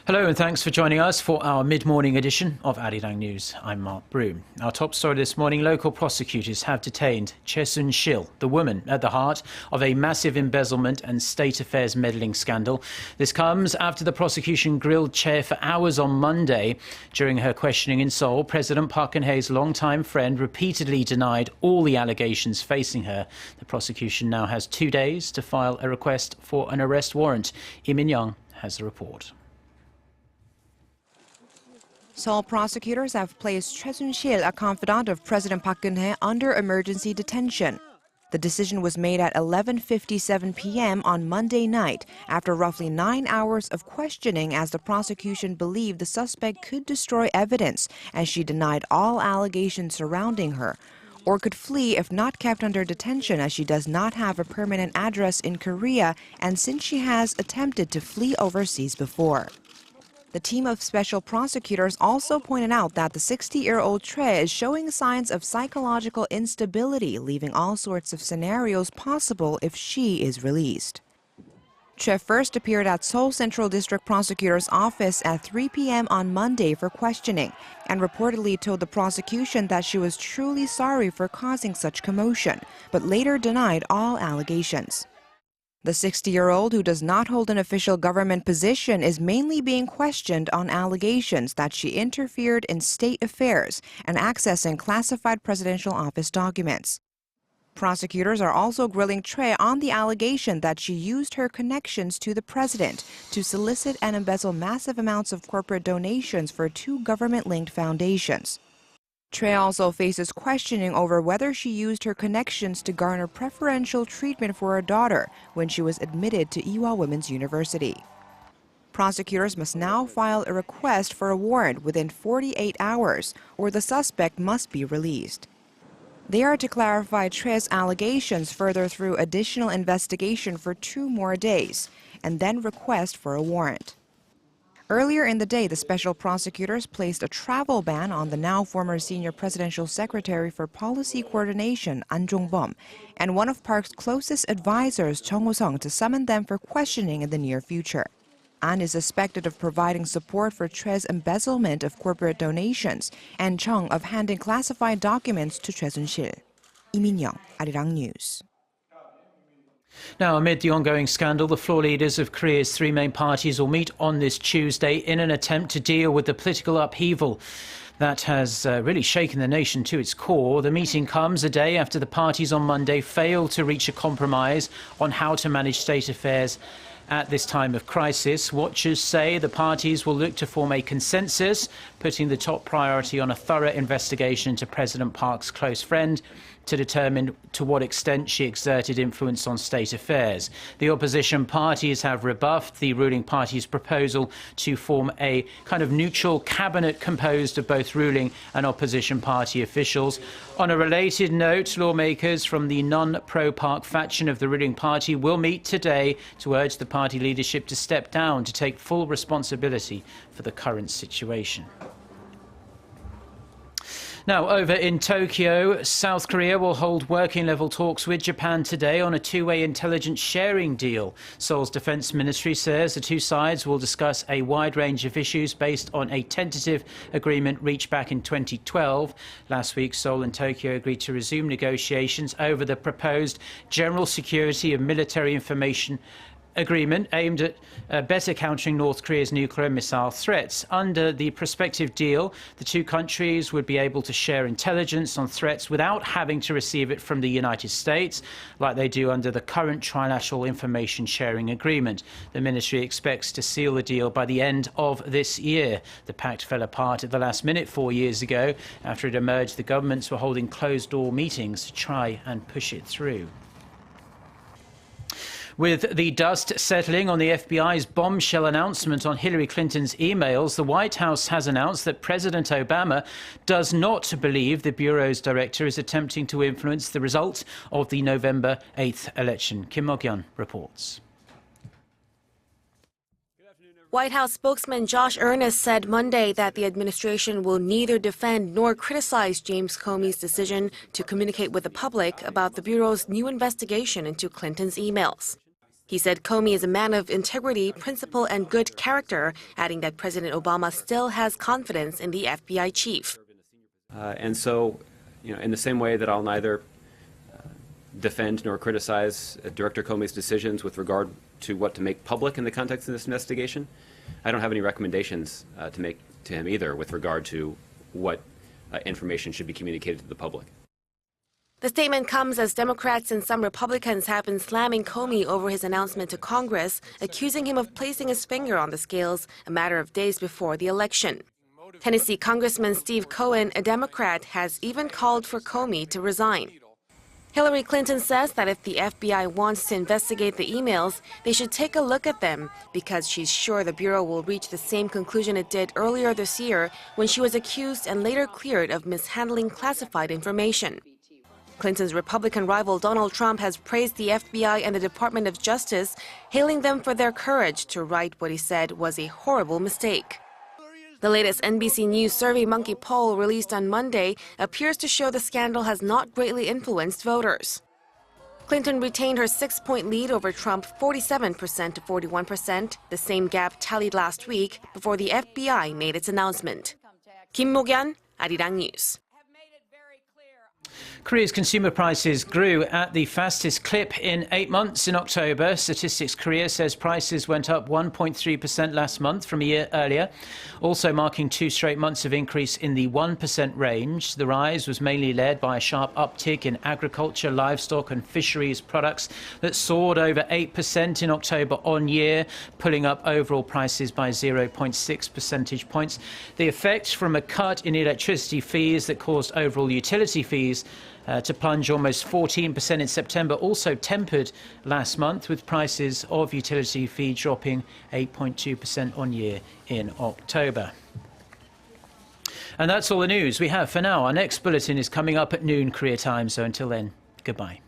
Hello and thanks for joining us for our mid-morning edition of ARIRANG News. I'm Mark Broom. Our top story this morning, local prosecutors have detained Choi Soon-sil, the woman at the heart of a massive embezzlement and state affairs meddling scandal. This comes after the prosecution grilled Choi for hours on Monday. During her questioning in Seoul, President Park Geun-hye's longtime friend repeatedly denied all the allegations facing her. The prosecution now has 2 days to file a request for an arrest warrant. Minyoung has the report. Seoul prosecutors have placed Choi Soon-sil, a confidant of President Park Geun-hye, under emergency detention. The decision was made at 11:57 p.m. on Monday night, after roughly 9 hours of questioning, as the prosecution believed the suspect could destroy evidence, as she denied all allegations surrounding her, or could flee if not kept under detention, as she does not have a permanent address in Korea and since she has attempted to flee overseas before. The team of special prosecutors also pointed out that the 60-year-old Choi is showing signs of psychological instability, leaving all sorts of scenarios possible if she is released. Choi first appeared at Seoul Central District Prosecutor's office at 3 p.m. on Monday for questioning, and reportedly told the prosecution that she was truly sorry for causing such commotion, but later denied all allegations. The 60-year-old, who does not hold an official government position, is mainly being questioned on allegations that she interfered in state affairs and accessing classified presidential office documents. Prosecutors are also grilling Choi on the allegation that she used her connections to the president to solicit and embezzle massive amounts of corporate donations for 2 government-linked foundations. Choi also faces questioning over whether she used her connections to garner preferential treatment for her daughter when she was admitted to Ewha Women's University. Prosecutors must now file a request for a warrant within 48 hours, or the suspect must be released. They are to clarify Choi's allegations further through additional investigation for 2 more days, and then request for a warrant. Earlier in the day, the special prosecutors placed a travel ban on the now former senior presidential secretary for policy coordination, An Jong-bum, and one of Park's closest advisors, Chung Ho-sung, to summon them for questioning in the near future. An is suspected of providing support for Choi's embezzlement of corporate donations, and Chung of handing classified documents to Choi Soon-sil. Minyoung, ARIRANG News. Now, amid the ongoing scandal, the floor leaders of Korea's 3 main parties will meet on this Tuesday in an attempt to deal with the political upheaval that has really shaken the nation to its core. The meeting comes a day after the parties on Monday failed to reach a compromise on how to manage state affairs at this time of crisis. Watchers say the parties will look to form a consensus, putting the top priority on a thorough investigation into President Park's close friend to determine to what extent she exerted influence on state affairs. The opposition parties have rebuffed the ruling party's proposal to form a kind of neutral cabinet composed of both ruling and opposition party officials. On a related note, lawmakers from the non-pro-Park faction of the ruling party will meet today to urge the party leadership to step down to take full responsibility for the current situation. Now, over in Tokyo, South Korea will hold working-level talks with Japan today on a 2-way intelligence sharing deal. Seoul's defense ministry says the 2 sides will discuss a wide range of issues based on a tentative agreement reached back in 2012. Last week, Seoul and Tokyo agreed to resume negotiations over the proposed General Security and Military Information Agreement aimed at better countering North Korea's nuclear missile threats. Under the prospective deal, the 2 countries would be able to share intelligence on threats without having to receive it from the United States, like they do under the current trilateral information sharing agreement. The ministry expects to seal the deal by the end of this year. The pact fell apart at the last minute 4 years ago. After it emerged, the governments were holding closed-door meetings to try and push it through. With the dust settling on the FBI's bombshell announcement on Hillary Clinton's emails, the White House has announced that President Obama does not believe the Bureau's director is attempting to influence the result of the November 8th election. Kim Mok-yeon reports. White House spokesman Josh Earnest said Monday that the administration will neither defend nor criticize James Comey's decision to communicate with the public about the Bureau's new investigation into Clinton's emails. He said Comey is a man of integrity, principle, and good character, adding that President Obama still has confidence in the FBI chief. And so, in the same way that I'll neither defend nor criticize Director Comey's decisions with regard to what to make public in the context of this investigation, I don't have any recommendations to make to him either with regard to what information should be communicated to the public. The statement comes as Democrats and some Republicans have been slamming Comey over his announcement to Congress, accusing him of placing his finger on the scales a matter of days before the election. Tennessee Congressman Steve Cohen, a Democrat, has even called for Comey to resign. Hillary Clinton says that if the FBI wants to investigate the emails, they should take a look at them because she's sure the Bureau will reach the same conclusion it did earlier this year when she was accused and later cleared of mishandling classified information. Clinton's Republican rival Donald Trump has praised the FBI and the Department of Justice, hailing them for their courage to right what he said was a horrible mistake. The latest NBC News SurveyMonkey poll released on Monday appears to show the scandal has not greatly influenced voters. Clinton retained her 6-point lead over Trump, 47% to 41%, the same gap tallied last week before the FBI made its announcement. Kim Mo-kyun, ARIRANG News. Korea's consumer prices grew at the fastest clip in 8 months in October. Statistics Korea says prices went up 1.3% last month from a year earlier, also marking 2 straight months of increase in the 1% range. The rise was mainly led by a sharp uptick in agriculture, livestock and fisheries products that soared over 8% in October on year, pulling up overall prices by 0.6 percentage points. The effect from a cut in electricity fees that caused overall utility fees to plunge almost 14% in September also tempered last month, with prices of utility fee dropping 8.2% on year in October. And that's all the news we have for now. Our next bulletin is coming up at noon Korea time, so until then, goodbye.